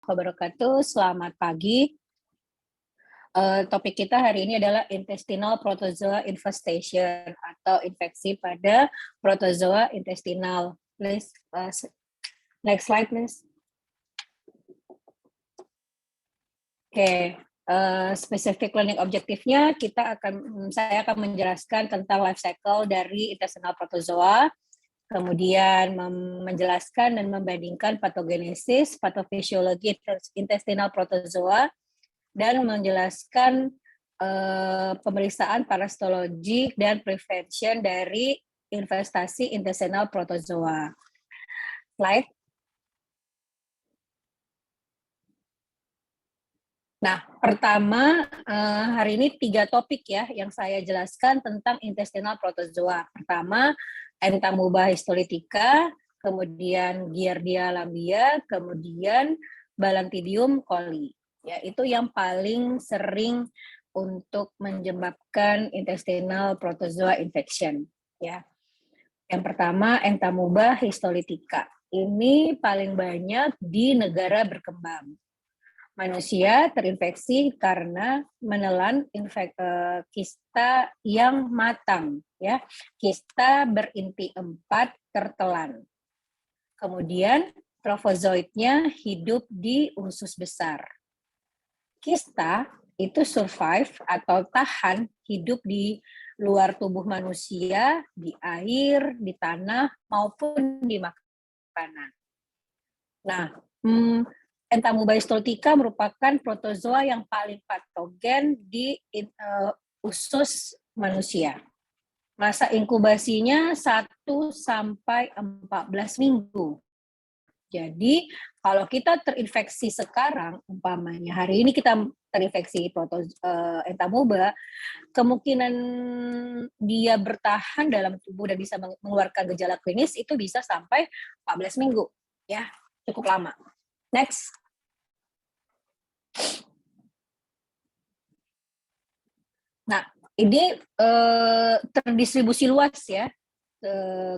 wabarakatuh. Selamat pagi. Topik kita hari ini adalah intestinal protozoa infestation atau infeksi pada protozoa intestinal. Please, next slide, please. Oke, spesifik learning objektifnya saya akan menjelaskan tentang life cycle dari intestinal protozoa, kemudian menjelaskan dan membandingkan patogenesis, patofisiologi intestinal protozoa, dan menjelaskan pemeriksaan parasitologi dan prevention dari investasi intestinal protozoa. Slide. Nah, pertama hari ini 3 topik ya yang saya jelaskan tentang intestinal protozoa. Pertama, Entamuba histolytica, kemudian Giardia lamblia, kemudian Balantidium coli. Ya, itu yang paling sering untuk menyebabkan intestinal protozoa infection. Ya, yang pertama Entamuba histolytica. Ini paling banyak di negara berkembang. Manusia terinfeksi karena menelan kista yang matang, ya, kista berinti 4 tertelan. Kemudian trofozoitnya hidup di usus besar. Kista itu survive atau tahan hidup di luar tubuh manusia, di air, di tanah, maupun di makanan. Nah, Entamuba histolytica merupakan protozoa yang paling patogen di usus manusia. Masa inkubasinya 1 sampai 14 minggu. Jadi, kalau kita terinfeksi sekarang, umpamanya hari ini kita terinfeksi Entamuba, kemungkinan dia bertahan dalam tubuh dan bisa mengeluarkan gejala klinis itu bisa sampai 14 minggu. Ya, cukup lama. Next. Nah, ini terdistribusi luas ya.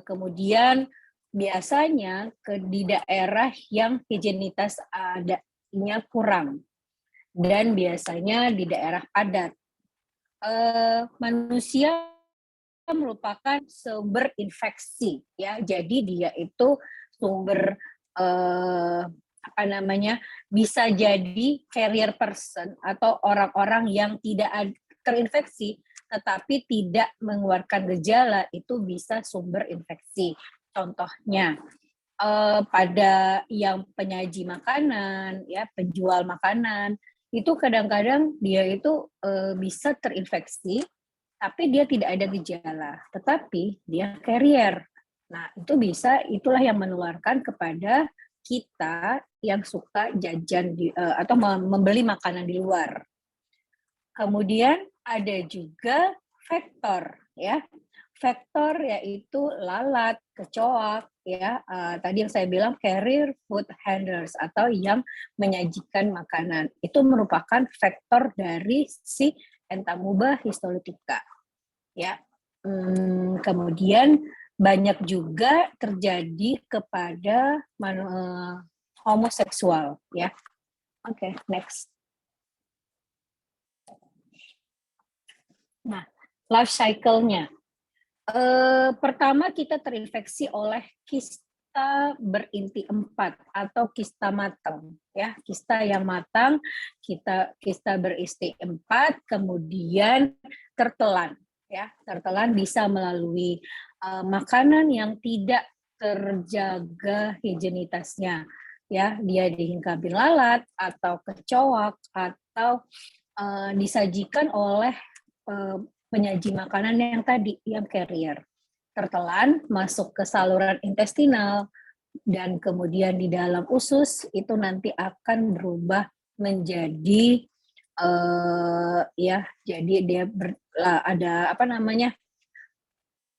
Kemudian biasanya di daerah yang higienitas adanya kurang dan biasanya di daerah padat. Manusia merupakan sumber infeksi ya. Jadi dia itu sumber bisa jadi carrier person atau orang-orang yang tidak terinfeksi tetapi tidak mengeluarkan gejala, itu bisa sumber infeksi. Contohnya pada yang penyaji makanan, ya, penjual makanan, itu kadang-kadang dia itu bisa terinfeksi tapi dia tidak ada gejala, tetapi dia carrier. Nah, itulah yang menularkan kepada kita yang suka jajan atau membeli makanan di luar. Kemudian ada juga vektor, ya. Vektor yaitu lalat, kecoak, ya. Tadi yang saya bilang carrier food handlers atau yang menyajikan makanan. Itu merupakan vektor dari si Entamuba histolytica, ya. Kemudian banyak juga terjadi kepada homoseksual, ya. Oke, next. Nah, life cycle-nya. Pertama kita terinfeksi oleh kista berinti 4 atau kista matang, ya. Kista yang matang, kista berisi 4, kemudian tertelan, ya. Tertelan bisa melalui makanan yang tidak terjaga higienitasnya, ya. Dia dihingkapin lalat atau kecoak atau disajikan oleh penyaji makanan yang tadi, yang carrier. Tertelan, masuk ke saluran intestinal, dan kemudian di dalam usus, itu nanti akan berubah menjadi, jadi dia ada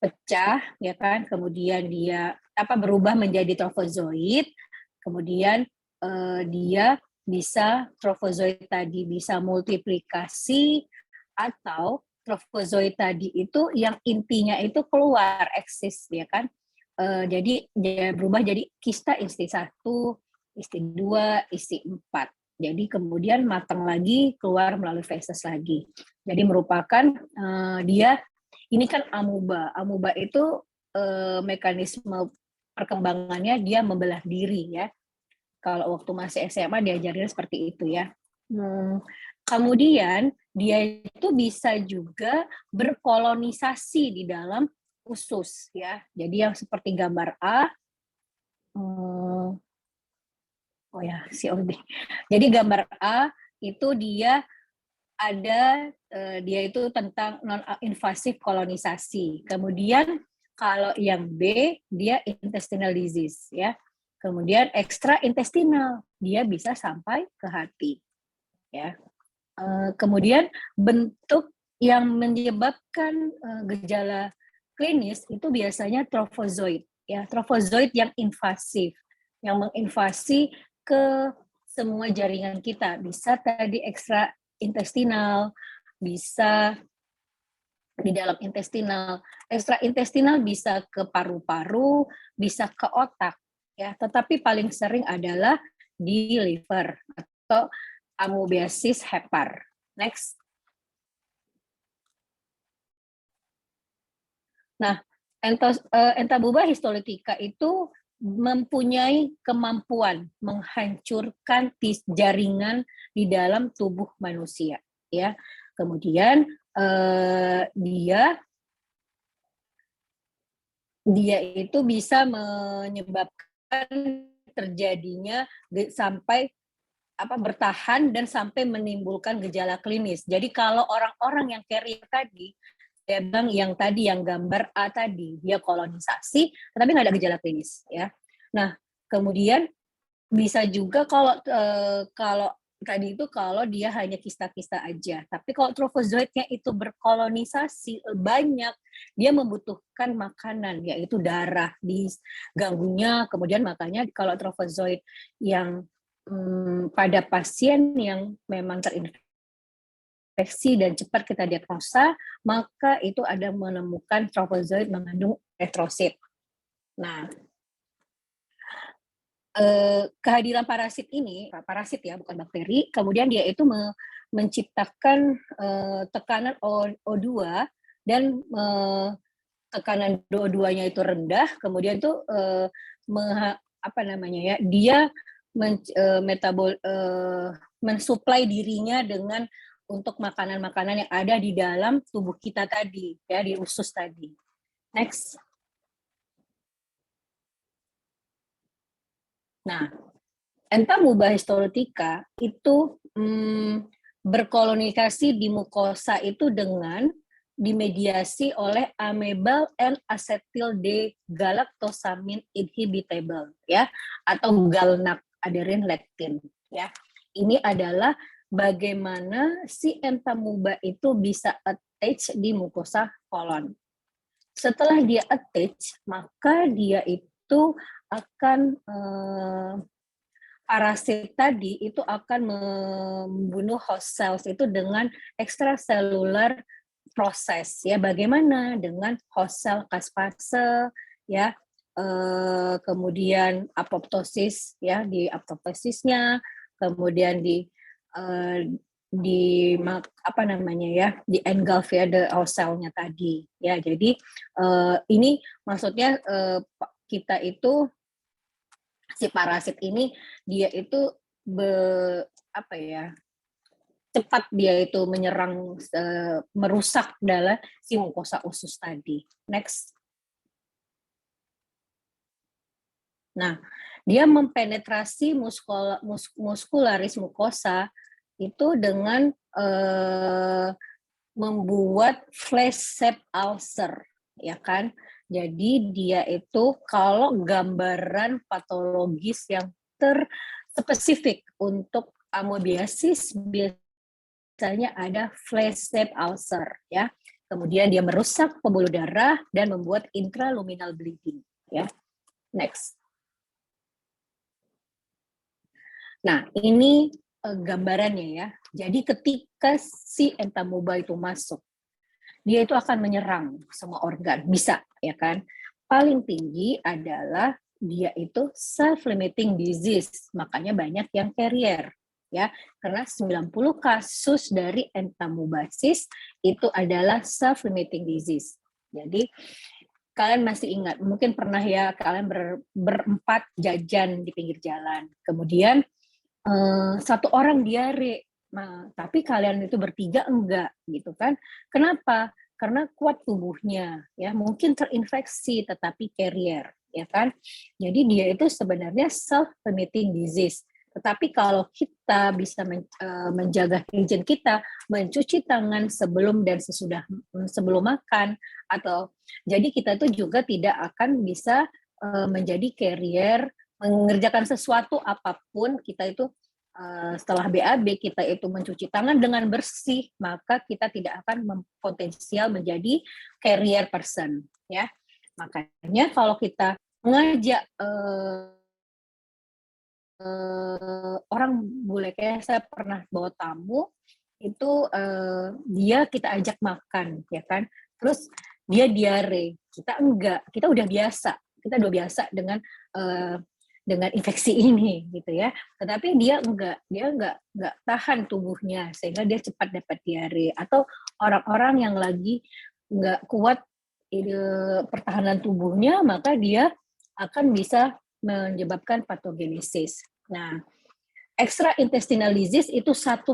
pecah, ya kan, kemudian dia berubah menjadi trofozoid, kemudian dia trofozoid tadi bisa multiplikasi, atau trofozoid tadi itu yang intinya itu keluar, eksis, ya kan. Jadi dia berubah jadi kista inti 1, isi 2, isi 4. Jadi kemudian matang lagi, keluar melalui feses lagi. Jadi merupakan dia, ini kan amuba. Amuba itu mekanisme perkembangannya dia membelah diri ya. Kalau waktu masih SMA diajarin seperti itu ya. Kemudian dia itu bisa juga berkolonisasi di dalam usus ya. Jadi yang seperti gambar A, oh ya si Odi. Jadi gambar A itu dia ada dia itu tentang non invasif kolonisasi. Kemudian kalau yang B dia intestinal disease ya. Kemudian extra intestinal dia bisa sampai ke hati ya. Kemudian bentuk yang menyebabkan gejala klinis itu biasanya trofozoid ya, trofozoid yang invasif, yang menginvasi ke semua jaringan kita, bisa tadi ekstra intestinal, bisa di dalam intestinal, ekstra intestinal bisa ke paru-paru, bisa ke otak ya, tetapi paling sering adalah di liver atau amoebiasis hepar. Next. Nah, entabuba histolytica itu mempunyai kemampuan menghancurkan jaringan di dalam tubuh manusia, ya. Kemudian dia itu bisa menyebabkan terjadinya sampai bertahan dan sampai menimbulkan gejala klinis. Jadi kalau orang-orang yang carrier tadi, saya bilang yang tadi yang gambar A tadi, dia kolonisasi, tetapi nggak ada gejala klinis ya. Nah, kemudian bisa juga kalau tadi itu kalau dia hanya kista-kista aja. Tapi kalau trofozoidnya itu berkolonisasi banyak, dia membutuhkan makanan, yaitu darah di ganggunya. Kemudian makanya kalau trofozoid yang pada pasien yang memang terinfeksi dan cepat kita diagnosa, maka itu ada menemukan trofozoid mengandung eritrosit. Nah, kehadiran parasit ini, parasit ya bukan bakteri, kemudian dia itu menciptakan tekanan O2 dan tekanan O2-nya itu rendah, kemudian itu dia mensuplai dirinya dengan untuk makanan-makanan yang ada di dalam tubuh kita tadi, ya di usus tadi. Next. Nah, entamuba histolytica itu berkolonisasi di mukosa itu dengan dimediasi oleh amebal N-acetyl D-galactosamine inhibitable ya, atau GalNAc aderin lectin ya. Ini adalah bagaimana si entamuba itu bisa attach di mukosa kolon. Setelah dia attach, maka dia itu akan parasit tadi itu akan membunuh host cells itu dengan extracellular proses ya. Bagaimana dengan host cell caspase ya, kemudian apoptosis ya, di apoptosisnya, kemudian di engulf ya the host cell-nya tadi ya. Jadi ini maksudnya kita itu si parasit ini dia itu cepat dia itu menyerang merusak dalam si mukosa usus tadi. Next. Nah, dia mempenetrasi muscularis mucosa itu dengan membuat flash shape ulcer, ya kan? Jadi dia itu kalau gambaran patologis yang terspesifik untuk amoebiasis biasanya ada flash shape ulcer, ya. Kemudian dia merusak pembuluh darah dan membuat intraluminal bleeding, ya. Next. Nah, ini gambarannya ya. Jadi ketika si entamuba itu masuk, dia itu akan menyerang semua organ, bisa ya kan. Paling tinggi adalah dia itu self-limiting disease, makanya banyak yang carrier. Ya, karena 90 kasus dari entamoeba-cis itu adalah self-limiting disease. Jadi kalian masih ingat, mungkin pernah ya kalian berempat jajan di pinggir jalan. Kemudian satu orang diare, nah, tapi kalian itu bertiga enggak, gitu kan? Kenapa? Karena kuat tubuhnya, ya mungkin terinfeksi tetapi carrier, ya kan? Jadi dia itu sebenarnya self-limiting disease. Tetapi kalau kita bisa menjaga higien kita, mencuci tangan sebelum dan sesudah sebelum makan, atau jadi kita tuh juga tidak akan bisa menjadi carrier, mengerjakan sesuatu apapun kita itu setelah BAB kita itu mencuci tangan dengan bersih, maka kita tidak akan potensial menjadi carrier person, ya. Makanya kalau kita mengajak orang bule, kayak saya pernah bawa tamu itu dia kita ajak makan, ya kan, terus dia diare, kita enggak, kita udah biasa dengan infeksi ini, gitu ya. Tetapi dia enggak tahan tubuhnya sehingga dia cepat dapat diare. Atau orang-orang yang lagi enggak kuat pertahanan tubuhnya, maka dia akan bisa menyebabkan patogenesis. Nah, extraintestinal disease itu 1%.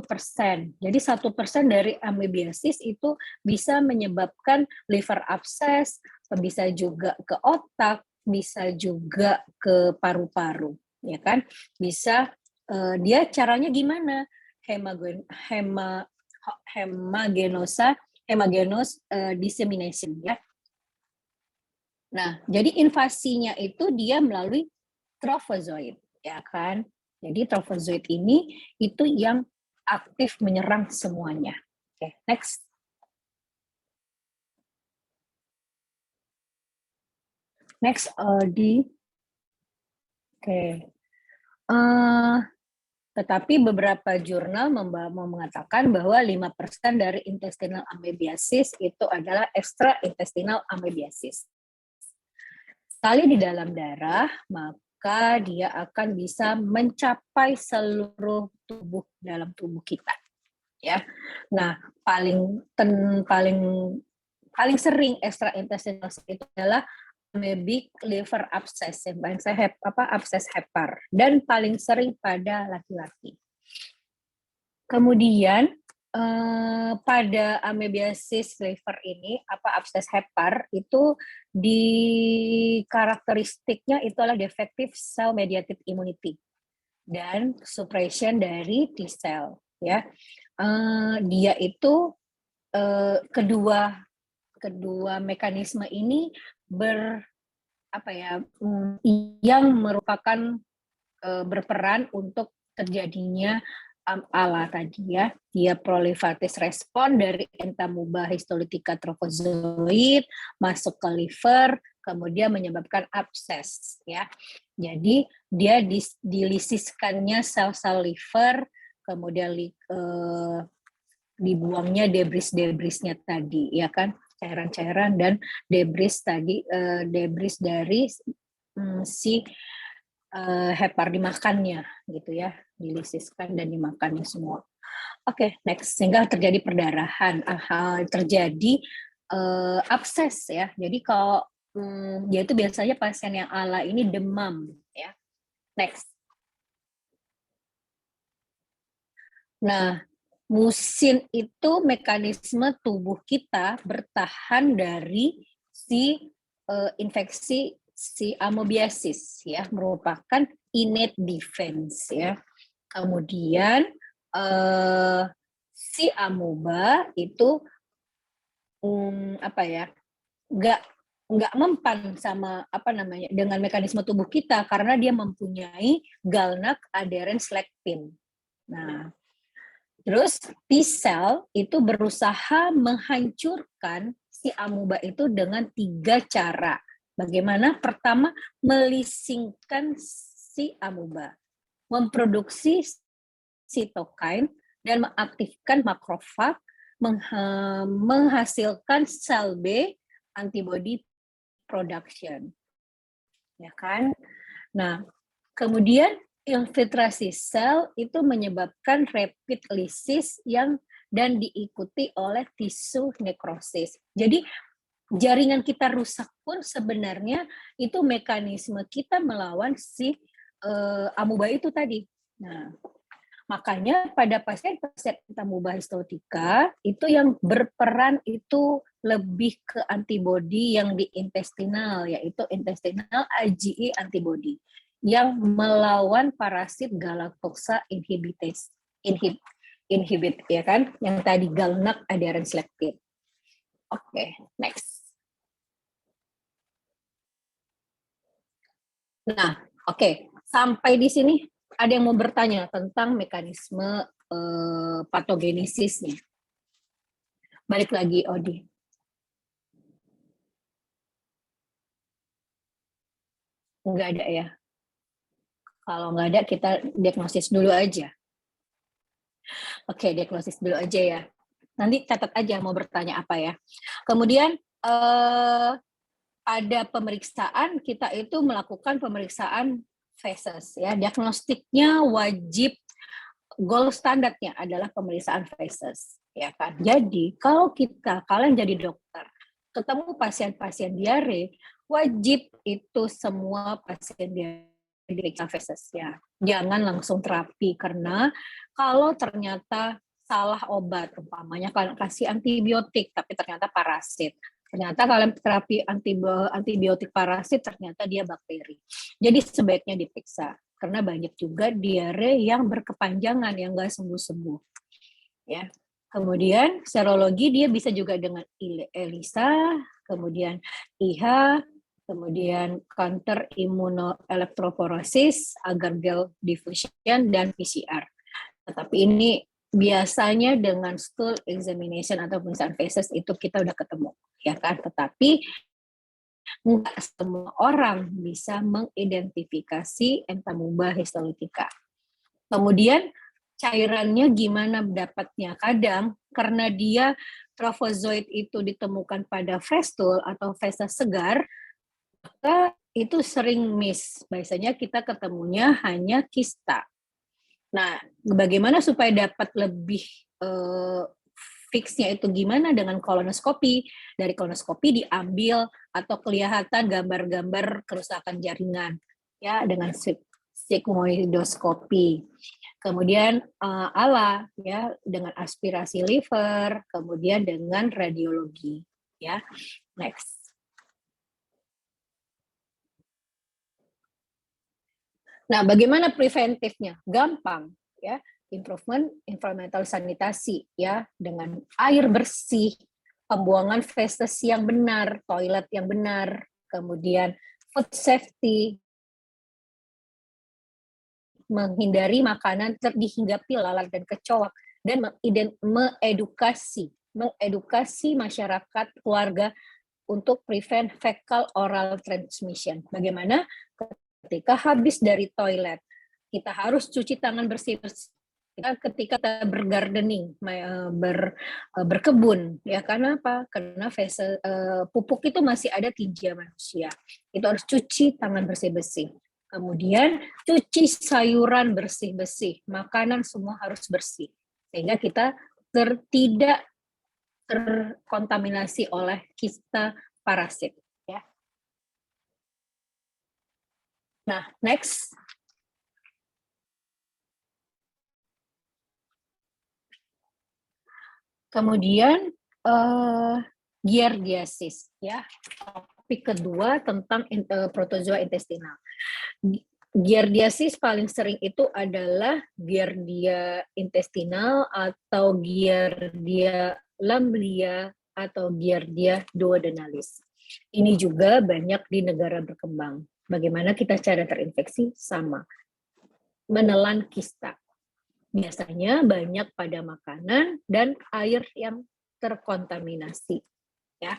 Jadi 1% dari amoebiasis itu bisa menyebabkan liver abscess, bisa juga ke otak, bisa juga ke paru-paru, ya kan? Bisa dia caranya gimana? Hemagenous dissemination, ya. Nah, jadi invasinya itu dia melalui trophozoit, ya kan? Jadi trophozoit ini itu yang aktif menyerang semuanya. Oke, next. Next, oke. Tetapi beberapa jurnal mengatakan bahwa 5% dari intestinal amoebiasis itu adalah extraintestinal amoebiasis. Sekali di dalam darah, maka dia akan bisa mencapai seluruh tubuh dalam tubuh kita, ya. Nah, paling sering extraintestinal itu adalah amoebic liver abscess, yang abscess hepar, dan paling sering pada laki-laki. Kemudian pada amoebiasis liver ini, abscess hepar itu di karakteristiknya itu adalah defective cell mediated immunity dan suppression dari T cell, ya. Dia itu kedua mekanisme ini yang merupakan berperan untuk terjadinya ALA tadi, ya. Dia proliferative respon dari entamoeba histolytica trophozoit masuk ke liver, kemudian menyebabkan abses, ya. Jadi dia dilisiskannya sel-sel liver, kemudian dibuangnya debris-debrisnya tadi, ya kan, cairan-cairan dan debris tadi, debris dari si hepar dimakannya, gitu ya, dilisiskan dan dimakannya semua. Oke, next. Sehingga terjadi perdarahan, terjadi abses, ya. Jadi kalau dia itu biasanya pasien yang ALA ini demam, ya. Next. Nah, musin itu mekanisme tubuh kita bertahan dari si infeksi si amoebiasis, ya, merupakan innate defense, ya. Kemudian si amoeba itu nggak mempan sama dengan mekanisme tubuh kita karena dia mempunyai galnac adherens lectin. Nah, terus T-cell itu berusaha menghancurkan si amoeba itu dengan 3 cara. Bagaimana? Pertama, melisingkan si amoeba, memproduksi sitokin dan mengaktifkan makrofag, menghasilkan sel B antibody production, ya kan? Nah, kemudian infiltrasi sel itu menyebabkan rapid lysis dan diikuti oleh tisu nekrosis. Jadi jaringan kita rusak pun sebenarnya itu mekanisme kita melawan si amuba itu tadi. Nah, makanya pada pasien-pasien amuba histolytika itu yang berperan itu lebih ke antibodi yang di intestinal, yaitu intestinal IgE antibody yang melawan parasit Galactosa inhibit ya kan, yang tadi galnak adherens lectin. Oke, next. Nah, oke, sampai di sini ada yang mau bertanya tentang mekanisme patogenesisnya. Balik lagi, Odi. Nggak ada ya? Kalau nggak ada, kita diagnosis dulu aja. Oke, diagnosis dulu aja ya. Nanti catat aja mau bertanya apa ya. Kemudian ada pemeriksaan, kita itu melakukan pemeriksaan feses ya. Diagnostiknya wajib, gold standarnya adalah pemeriksaan feses ya kan. Jadi kalau kalian jadi dokter ketemu pasien-pasien diare, wajib itu semua pasien diare diperiksa feses ya. Jangan langsung terapi, karena kalau ternyata salah obat, umpamanya kalian kasih antibiotik tapi ternyata parasit, ternyata kalian terapi antibiotik parasit ternyata dia bakteri. Jadi sebaiknya diperiksa, karena banyak juga diare yang berkepanjangan yang nggak sembuh-sembuh. Ya. Kemudian serologi dia bisa juga dengan ELISA, kemudian IHA, kemudian counter immunoelectrophoresis, agar gel diffusion, dan PCR. Tetapi ini biasanya dengan stool examination atau pemeriksaan feses itu kita udah ketemu, ya kan? Tetapi nggak semua orang bisa mengidentifikasi entamuba histolytica. Kemudian cairannya gimana dapatnya? Kadang karena dia trofozoid itu ditemukan pada festul atau feses segar, maka itu sering miss. Biasanya kita ketemunya hanya kista. Nah, bagaimana supaya dapat lebih fixnya itu gimana? Dengan kolonoskopi. Dari kolonoskopi diambil atau kelihatan gambar-gambar kerusakan jaringan ya dengan sigmoidoskopi. Kemudian ALA ya dengan aspirasi liver, kemudian dengan radiologi ya. Next. Nah, bagaimana preventifnya? Gampang ya. Improvement environmental sanitasi ya, dengan air bersih, pembuangan feses yang benar, toilet yang benar, kemudian food safety, menghindari makanan dihinggapi lalat dan kecoak, dan mengedukasi masyarakat keluarga untuk prevent fecal oral transmission. Bagaimana ketika habis dari toilet kita harus cuci tangan bersih-bersih. Ketika kita bergardening, berkebun, ya karena apa? Karena pupuk itu masih ada tinja manusia. Itu harus cuci tangan bersih-bersih. Kemudian cuci sayuran bersih-bersih, makanan semua harus bersih, sehingga kita tidak terkontaminasi oleh kista parasit. Ya. Nah, next. Kemudian giardiasis, ya. Topik kedua tentang protozoa intestinal. Giardiasis paling sering itu adalah Giardia intestinal atau Giardia lamblia atau Giardia duodenalis. Ini juga banyak di negara berkembang. Bagaimana kita cara terinfeksi? Sama. Menelan kista. Biasanya banyak pada makanan dan air yang terkontaminasi. Ya,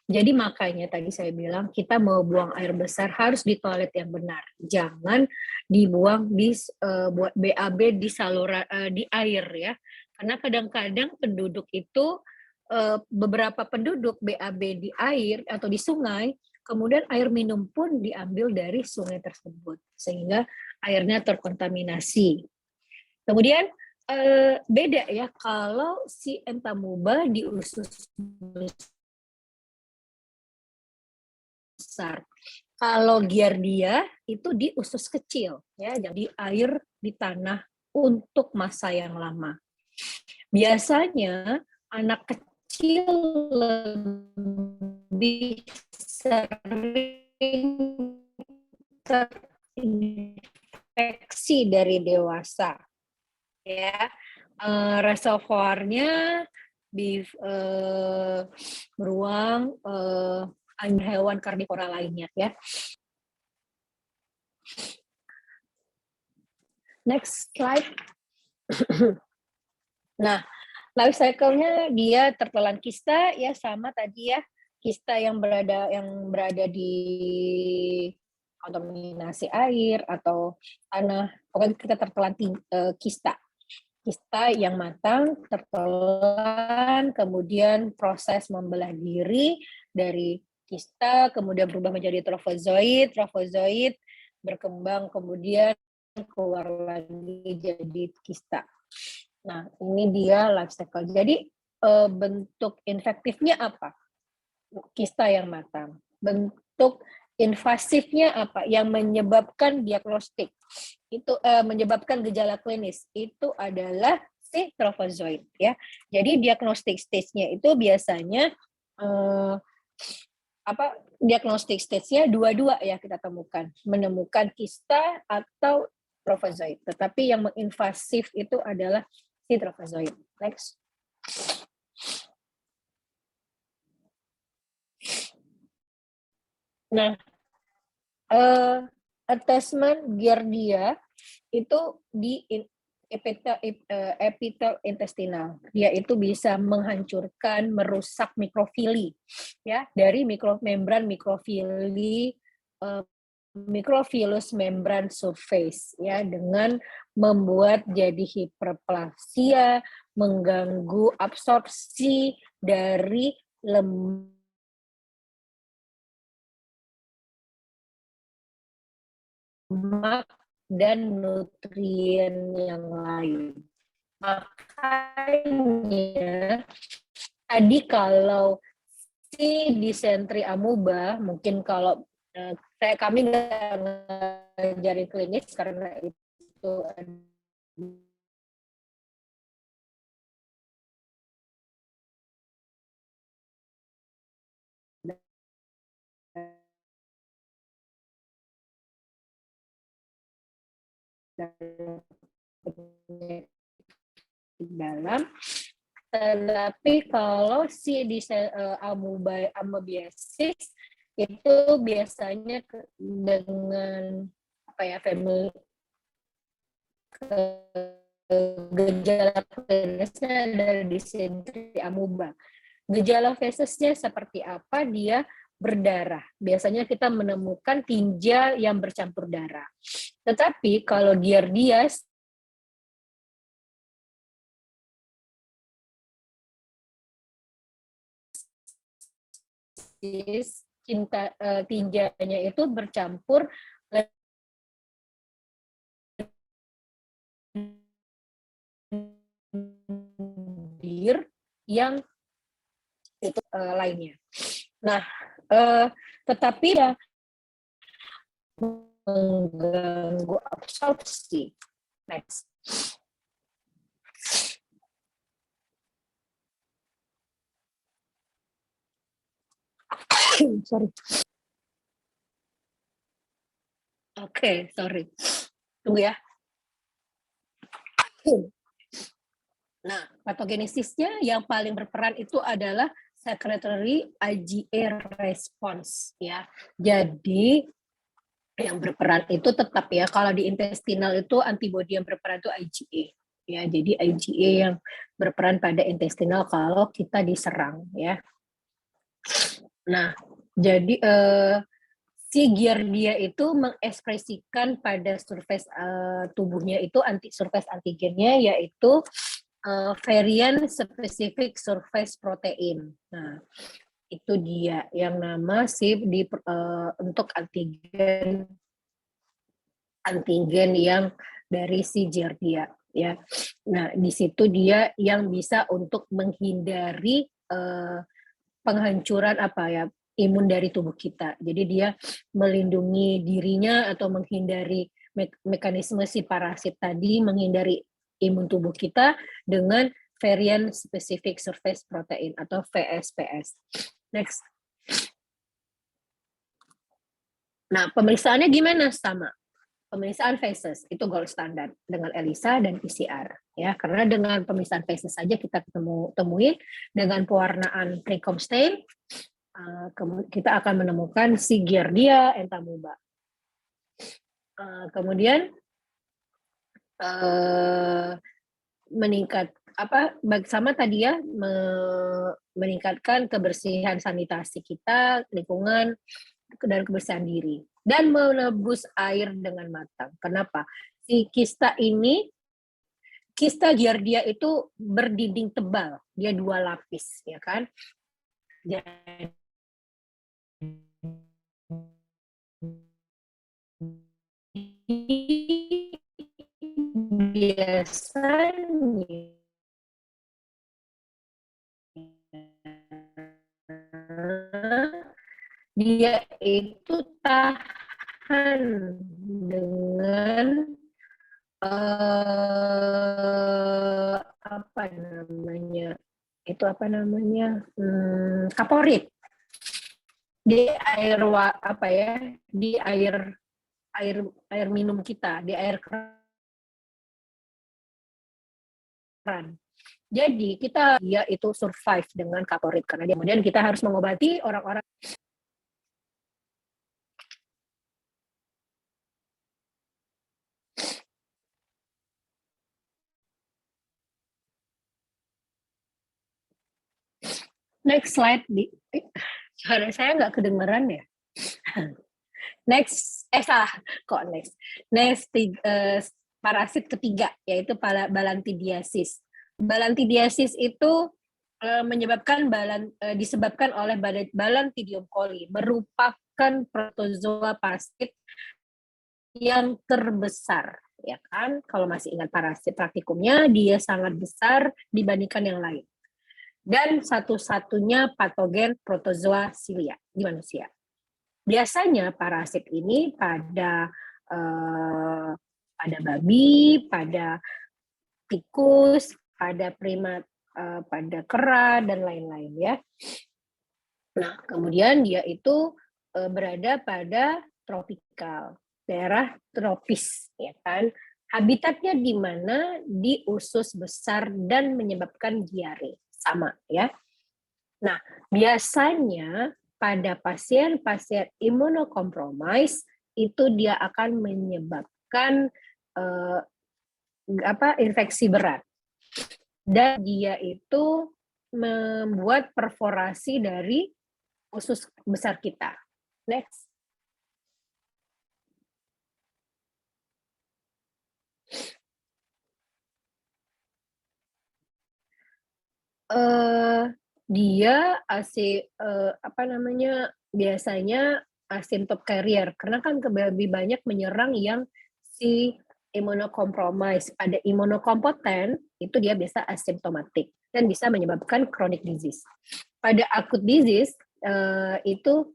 jadi makanya tadi saya bilang kita mau buang air besar harus di toilet yang benar, jangan dibuang di BAB di saluran di air ya, karena kadang-kadang penduduk itu beberapa penduduk BAB di air atau di sungai kemudian air minum pun diambil dari sungai tersebut, sehingga airnya terkontaminasi. Kemudian beda ya kalau si entamuba di usus besar. Kalau giardia itu di usus kecil, ya, jadi air di tanah untuk masa yang lama. Biasanya anak kecil lebih sering terinfeksi dari dewasa, ya. Reservoirnya di beruang hewan karnivora lainnya, ya. Next slide. Nah, life cycle-nya dia tertelan kista, ya, sama tadi ya, kista yang berada di kontaminasi air atau tanah, pokoknya kita tertelan kista. Kista yang matang, tertelan, kemudian proses membelah diri dari kista, kemudian berubah menjadi trofozoid, trofozoid berkembang, kemudian keluar lagi jadi kista. Nah, ini dia life cycle. Jadi bentuk infektifnya apa? Kista yang matang. Bentuk invasifnya apa? Yang menyebabkan diagnostik. Itu menyebabkan gejala klinis. Itu adalah si trofozoid, ya. Jadi diagnostik stage-nya itu biasanya diagnostik stage-nya dua-dua ya kita temukan. Menemukan kista atau trofozoid. Tetapi yang menginvasif itu adalah si trofozoid. Next. Nah, attachment giardia itu di epitel intestinal. Dia itu bisa menghancurkan, merusak mikrofili, ya, dari membran mikrofili, microvillus membran surface, ya, dengan membuat jadi hiperplasia, mengganggu absorpsi dari lemak dan nutrien yang lain. Makanya tadi kalau si disentri amuba, mungkin kalau kami nggak ngajarin klinis karena itu dalam, tetapi kalau si amoebiasis itu biasanya dengan family gejala klinisnya dari disentri amuba. Gejala fesesnya seperti apa? Dia berdarah. Biasanya kita menemukan tinja yang bercampur darah. Tetapi kalau giardia tinjanya itu bercampur lendir yang itu lainnya. Nah, tetapi ya mengganggu absorpsi. Next. Sorry. Oke, sorry. Tunggu ya. Nah, patogenesisnya yang paling berperan itu adalah secretory IgA response, ya. Jadi yang berperan itu tetap ya, kalau di intestinal itu antibodi yang berperan itu IgA, ya. Jadi IgA yang berperan pada intestinal kalau kita diserang, ya. Nah, jadi si giardia itu mengekspresikan pada surface tubuhnya itu surface antigennya yaitu variant specific surface protein. Nah, Itu dia yang nama untuk antigen yang dari si Giardia ya. Nah, di situ dia yang bisa untuk menghindari penghancuran imun dari tubuh kita. Jadi dia melindungi dirinya atau menghindari mekanisme si parasit tadi, menghindari imun tubuh kita dengan variant specific surface protein atau VSPS. Next. Nah, pemeriksaannya gimana? Sama. Pemeriksaan faces itu gold standar dengan ELISA dan PCR ya, karena dengan pemeriksaan faces saja kita temuin dengan pewarnaan Trichome stain kita akan menemukan si Giardia entamoeba. Kemudian meningkat sama tadi ya, meningkatkan kebersihan sanitasi kita, lingkungan dan kebersihan diri, dan menebus air dengan matang. Kenapa? Si kista Giardia itu berdinding tebal, dia 2 lapis, ya kan? Jadi biasanya dia itu tahan dengan kaporit di air di air minum kita, di air keran. Jadi dia itu survive dengan kaporit karena kemudian kita harus mengobati orang-orang. Next slide. Suara saya nggak kedengeran ya? Next, salah. Kok next? Next, parasit ketiga, yaitu balantidiasis. Balantidiasis itu disebabkan oleh Balantidium coli, merupakan protozoa parasit yang terbesar, ya kan? Kalau masih ingat parasit praktikumnya, dia sangat besar dibandingkan yang lain. Dan satu-satunya patogen protozoa cilia di manusia. Biasanya parasit ini pada babi, pada tikus, pada primat, pada kera dan lain-lain ya. Nah, kemudian dia itu berada pada tropikal, daerah tropis, ya kan? Habitatnya di mana? Di usus besar dan menyebabkan diare, sama ya. Nah, biasanya pada pasien-pasien imunokompromis itu dia akan menyebabkan infeksi berat, dan dia itu membuat perforasi dari usus besar kita. Next. Dia biasanya asymptom carrier, karena kan lebih banyak menyerang yang si imunokompromis. Pada imunokompoten itu dia biasa asimptomatik dan bisa menyebabkan chronic disease. Pada acute disease itu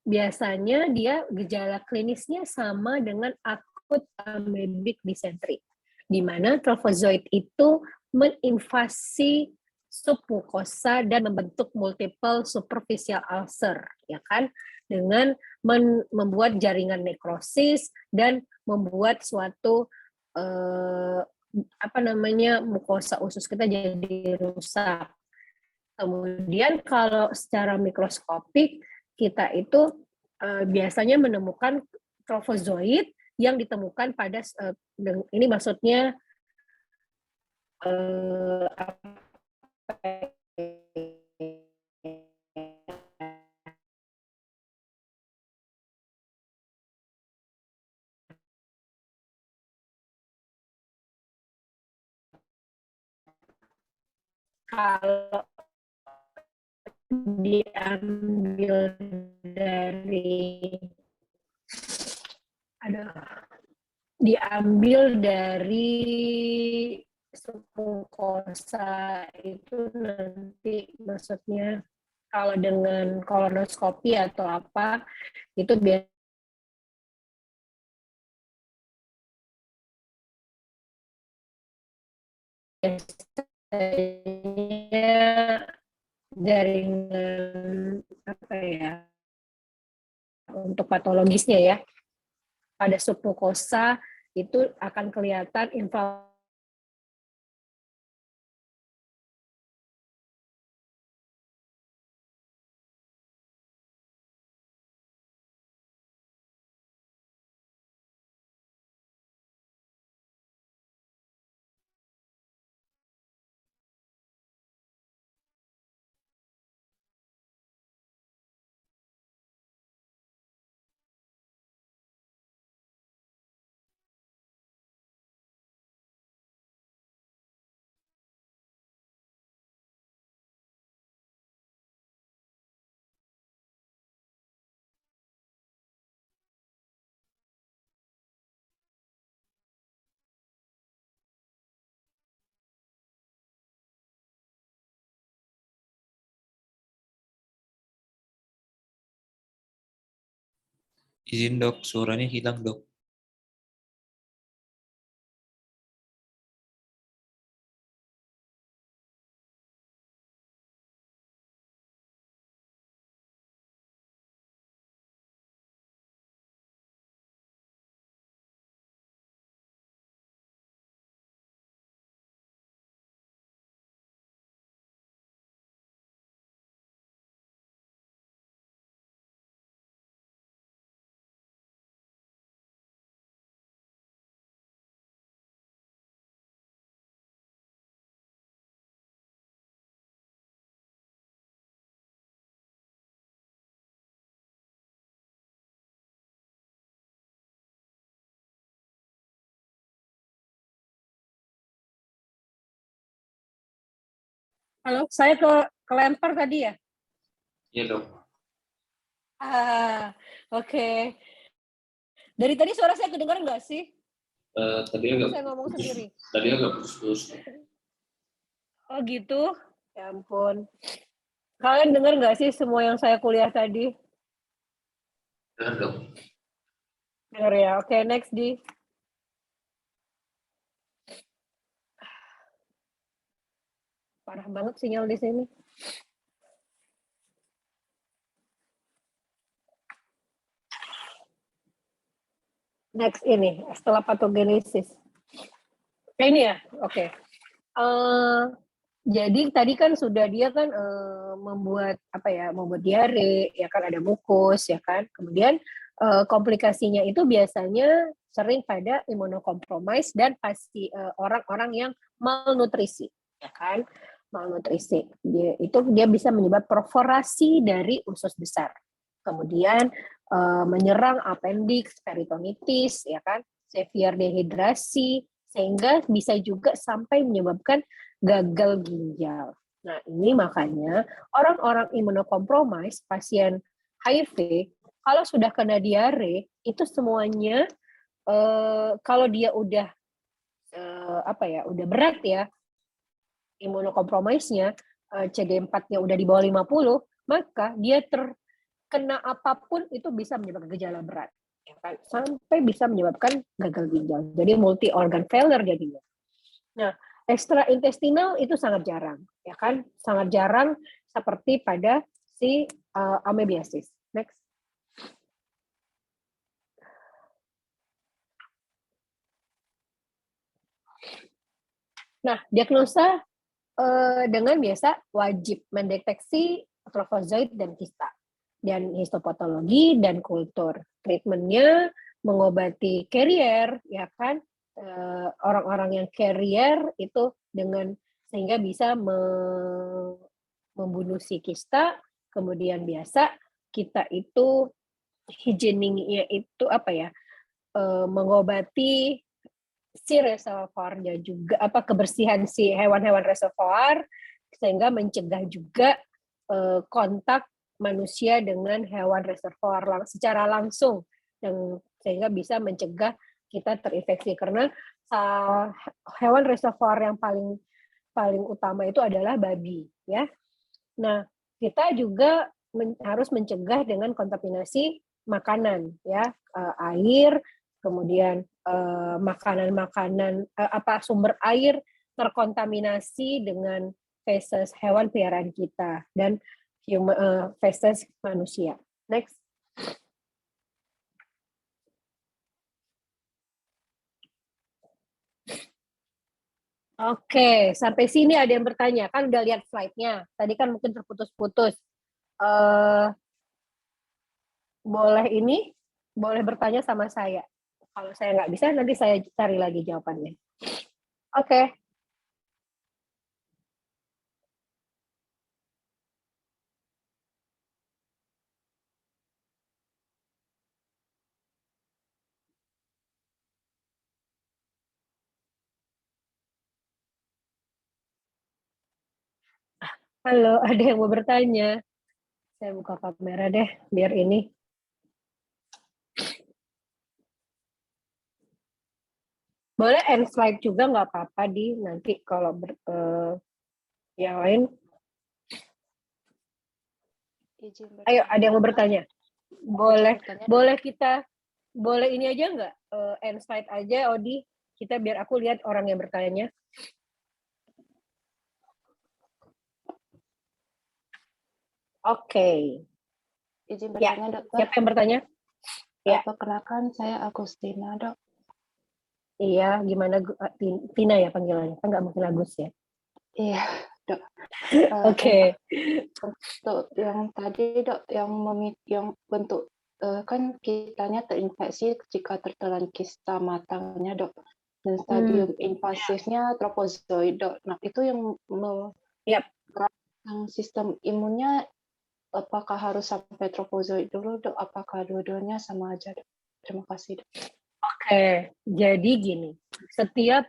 biasanya dia gejala klinisnya sama dengan akut amoebic dysentery, di mana trophozoid itu menginvasi submukosa dan membentuk multiple superficial ulcer, ya kan, dengan membuat jaringan nekrosis dan membuat suatu mukosa usus kita jadi rusak. Kemudian kalau secara mikroskopik kita itu biasanya menemukan trophozoid yang ditemukan pada ini maksudnya kalau diambil dari suku kosa itu nanti, maksudnya kalau dengan kolonoskopi atau apa itu biasanya jaringan apa ya, untuk patologisnya ya, pada submukosa itu akan kelihatan inflamasi Izin dok, suaranya hilang dok. Halo, saya kelempar tadi ya? Iya dok. Oke. Dari tadi suara saya kedengaran nggak sih? Tadi agak saya ngomong putus. sendiri. Tadi agak putus. Oh gitu? Ya ampun. Kalian dengar nggak sih semua yang saya kuliah tadi? Dengar dok. Dengar ya? Oke, next di. Parah banget sinyal di sini. Next ini, setelah patogenesis. Ini ya? Oke. Jadi tadi kan sudah dia kan membuat apa ya, membuat diare, ya kan, ada mukus, ya kan. Kemudian komplikasinya itu biasanya sering pada imunokompromis dan pasti orang-orang yang malnutrisi, ya kan, malnutrisi. Dia bisa menyebabkan perforasi dari usus besar. Kemudian menyerang appendix, peritonitis, ya kan, severe dehidrasi, sehingga bisa juga sampai menyebabkan gagal ginjal. Nah, ini makanya orang-orang imunokompromis, pasien HIV, kalau sudah kena diare, itu semuanya kalau dia udah udah berat ya, imunokompromisnya, CD4-nya udah di bawah 50, maka dia terkena apapun itu bisa menyebabkan gejala berat. Ya kan? Sampai bisa menyebabkan gagal ginjal. Jadi multi organ failure jadinya. Nah, ekstraintestinal itu sangat jarang, ya kan? Sangat jarang seperti pada si amebiasis. Next. Nah, diagnosa dengan biasa wajib mendeteksi trofozoid dan kista, dan histopatologi dan kultur. Treatmentnya mengobati carrier, ya kan? Orang-orang yang carrier itu dengan sehingga bisa membunuh si kista. Kemudian biasa kita itu hygienic-nya itu apa ya, mengobati si reservoirnya juga, kebersihan si hewan-hewan reservoir, sehingga mencegah juga kontak manusia dengan hewan reservoir secara langsung, sehingga bisa mencegah kita terinfeksi. Karena hewan reservoir yang paling utama itu adalah babi, ya. Nah, kita juga harus mencegah dengan kontaminasi makanan, ya, air, kemudian makanan-makanan sumber air terkontaminasi dengan feses hewan peliharaan kita dan feses manusia. Next. Oke, sampai sini ada yang bertanya. Kan udah lihat slide-nya. Tadi kan mungkin terputus-putus. Boleh bertanya sama saya. Kalau saya nggak bisa, nanti saya cari lagi jawabannya. Oke. Halo, ada yang mau bertanya? Saya buka kamera deh, biar ini. Boleh end slide juga, nggak apa-apa di nanti kalau yang lain. Ayo, ada yang mau bertanya? Boleh ini aja nggak? End slide aja, Odi. Kita biar aku lihat orang yang bertanya. Oke. Izin bertanya, Ya. Dokter. Siapa yang bertanya? Ya. Perkenalkan, saya Agustina, Dok. Iya, gimana Tina ya panggilannya? Kan nggak mungkin Agus ya? Iya, Dok. Oke. Untuk yang tadi, Dok, yang bentuk kan kitanya terinfeksi jika tertelan kista matangnya, Dok. Dan stadium invasifnya tropozoid, Dok. Nah, itu yang yang sistem imunnya apakah harus sampai tropozoid dulu, Dok? Apakah dua-duanya sama aja, Dok? Terima kasih, Dok. Oke, jadi gini, setiap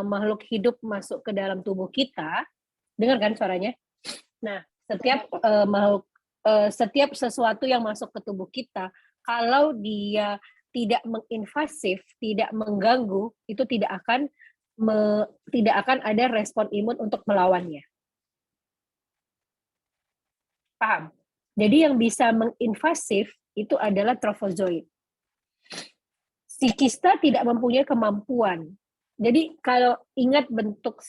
makhluk hidup masuk ke dalam tubuh kita, dengar kan suaranya? Nah, setiap sesuatu yang masuk ke tubuh kita, kalau dia tidak menginvasif, tidak mengganggu, itu tidak akan ada respon imun untuk melawannya. Paham? Jadi yang bisa menginvasif itu adalah trofozoid. Si kista tidak mempunyai kemampuan. Jadi kalau ingat bentuk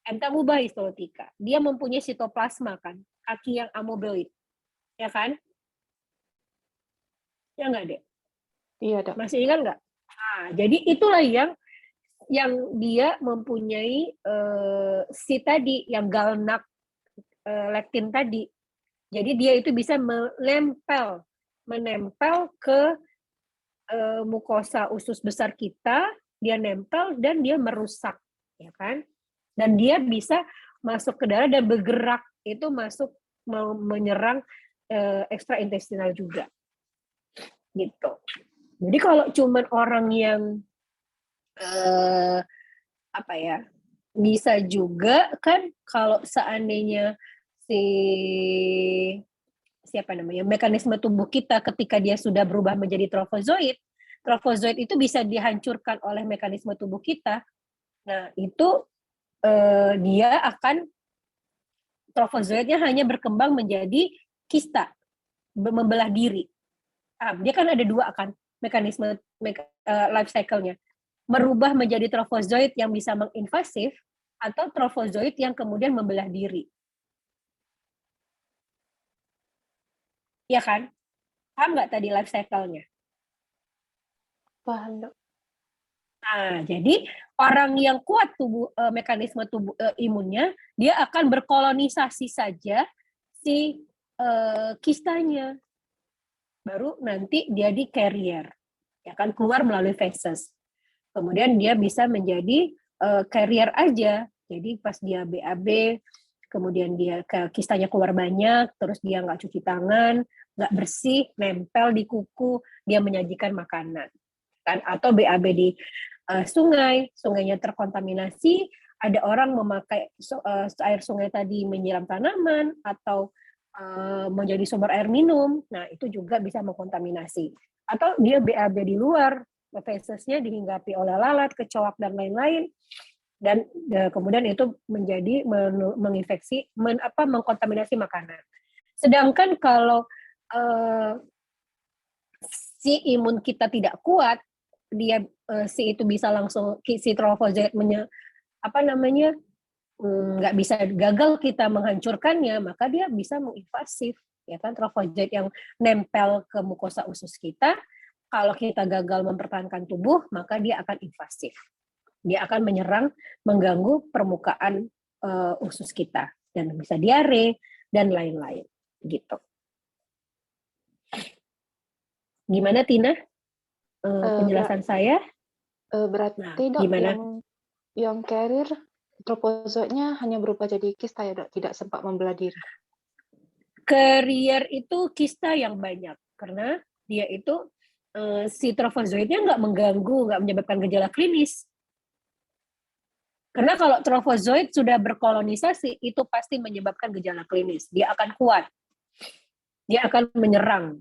Entamuba histolytica, dia mempunyai sitoplasma kan, kaki yang amoeboid, ya kan? Ya nggak, Dek? Iya, Dok. Masih ingat nggak? Nah, jadi itulah yang dia mempunyai si tadi, yang galnak lektin tadi. Jadi dia itu bisa menempel ke mukosa usus besar kita, dia nempel dan dia merusak, ya kan? Dan dia bisa masuk ke darah dan bergerak, itu masuk menyerang ekstraintestinal juga, gitu. Jadi kalau cuman orang yang bisa juga kan kalau seandainya mekanisme tubuh kita ketika dia sudah berubah menjadi trofozoid itu bisa dihancurkan oleh mekanisme tubuh kita. Nah, itu trofozoidnya hanya berkembang menjadi kista, membelah diri. Dia kan ada dua kan mekanisme life cycle-nya. Merubah menjadi trofozoid yang bisa menginvasif atau trofozoid yang kemudian membelah diri. Iya kan? Paham nggak tadi life cycle-nya? Paham, Dok. Nah, jadi orang yang kuat mekanisme tubuh imunnya, dia akan berkolonisasi saja si kistanya. Baru nanti dia di carrier, ya kan, keluar melalui feses. Kemudian dia bisa menjadi carrier aja. Jadi pas dia BAB, kemudian dia kistanya keluar banyak, terus dia nggak cuci tangan, nggak bersih, nempel di kuku, dia menyajikan makanan. Kan? Atau BAB di sungainya terkontaminasi, ada orang memakai air sungai tadi menyiram tanaman atau menjadi sumber air minum, nah itu juga bisa mengkontaminasi. Atau dia BAB di luar, fesesnya dihinggapi oleh lalat, kecoak dan lain-lain, dan kemudian itu menjadi menginfeksi, mengkontaminasi makanan. Sedangkan kalau si imun kita tidak kuat, dia si itu bisa langsung si trofozoit nggak bisa gagal kita menghancurkannya, maka dia bisa menginvasif, ya kan, trofozoit yang nempel ke mukosa usus kita. Kalau kita gagal mempertahankan tubuh, maka dia akan invasif. Dia akan menyerang, mengganggu permukaan usus kita dan bisa diare dan lain-lain, gitu. Gimana Tina? Penjelasan saya? Berarti dok, gimana? yang carrier tropozoitnya hanya berubah jadi kista ya dok, tidak sempat membelah diri. Carrier itu kista yang banyak karena dia itu si trofozoitnya nggak mengganggu, nggak menyebabkan gejala klinis. Karena kalau trofozoit sudah berkolonisasi, itu pasti menyebabkan gejala klinis. Dia akan kuat, dia akan menyerang,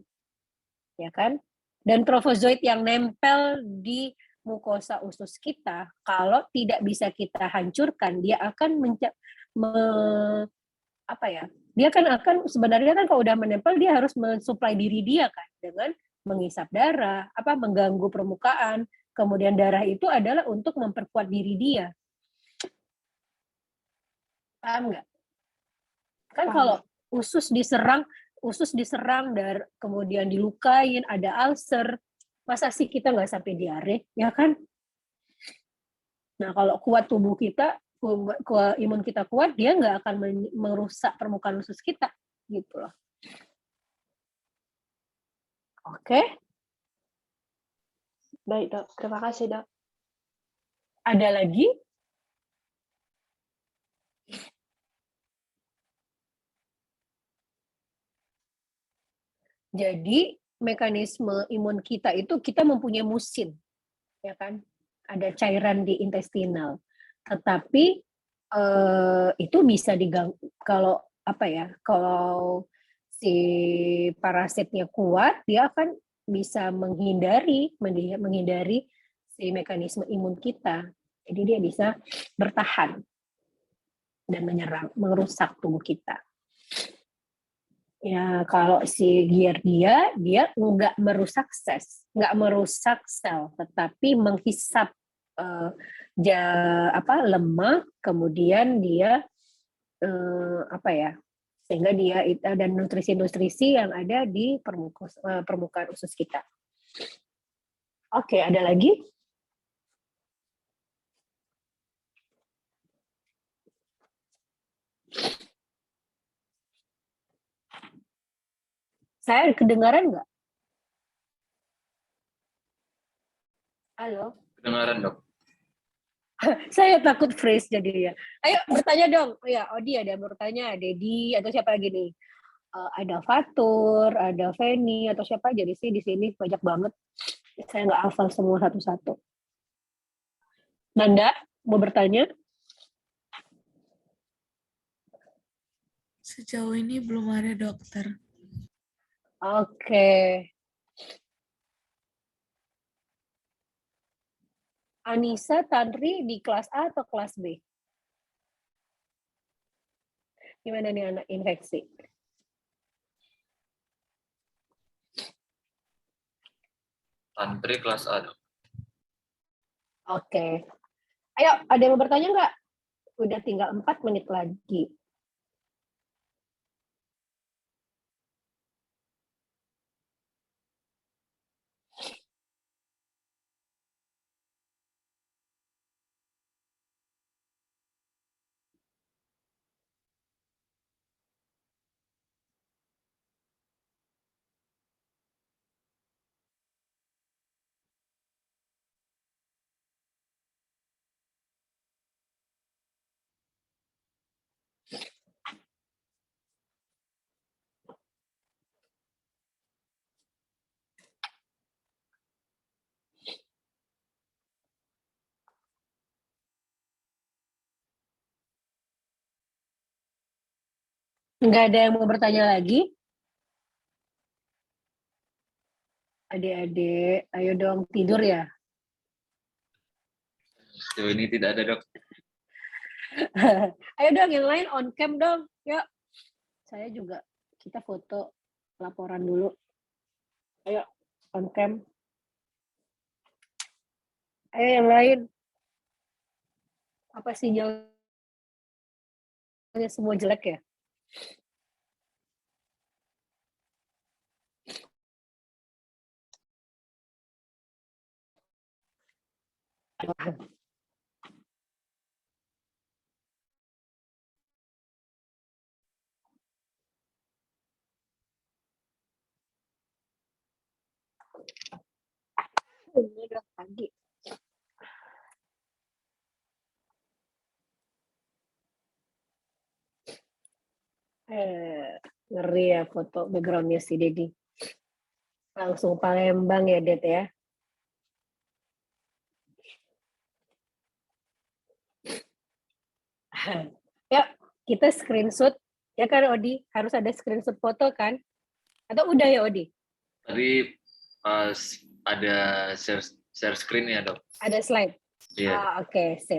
ya kan? Dan trofozoit yang nempel di mukosa usus kita, kalau tidak bisa kita hancurkan, dia akan dia akan sebenarnya kan kalau udah menempel dia harus mensuplai diri dia kan dengan menghisap darah, mengganggu permukaan, kemudian darah itu adalah untuk memperkuat diri dia. Paham nggak? Kan kalau usus diserang dan kemudian dilukain, ada ulcer, masa sih kita nggak sampai diare, ya kan? Nah, kalau kuat tubuh kita, imun kita kuat, dia nggak akan merusak permukaan usus kita, gitu loh. Oke? Baik dok, terima kasih dok. Ada lagi? Jadi mekanisme imun kita itu kita mempunyai musin, ya kan? Ada cairan di intestinal. Tetapi itu bisa diganggu kalau kalau si parasitnya kuat, dia akan bisa menghindari si mekanisme imun kita. Jadi dia bisa bertahan dan menyerang, merusak tubuh kita. Ya, kalau si Giardia, dia nggak merusak sel, tetapi menghisap lemak, kemudian dia sehingga dia ada nutrisi-nutrisi yang ada di permukaan usus kita. Oke, ada lagi? Saya kedengaran nggak? Halo? Kedengaran dok. Saya takut freeze jadi ya. Ayo bertanya dong. Oh ya, Odi ada yang bertanya, Dedi atau siapa lagi nih? Ada Fatur, ada Feni atau siapa aja sih di sini banyak banget. Saya nggak hafal semua satu-satu. Nanda mau bertanya? Sejauh ini belum ada dokter. Oke. Anissa Tantri di kelas A atau kelas B? Gimana nih anak infeksi? Tantri kelas A dok. Oke. Ayo, ada yang mau bertanya nggak? Udah tinggal 4 menit lagi. Nggak ada yang mau bertanya lagi? Adik-adik, ayo dong tidur ya. Sejauh ini tidak ada, Dok. Ayo dong yang lain on cam dong. Yuk. Saya juga, kita foto laporan dulu. Ayo on cam. Ayo yang lain. Apa sinyalnya semua jelek ya? Ini udah pagi. Ngeri ya foto backgroundnya si Dedi. Langsung Palembang ya, Det ya. Yuk, kita screenshot. Ya kan, Odi? Harus ada screenshot foto kan? Atau udah ya, Odi? Tadi pas ada share screen ya, Dok. Ada slide? Iya. Oke, sip.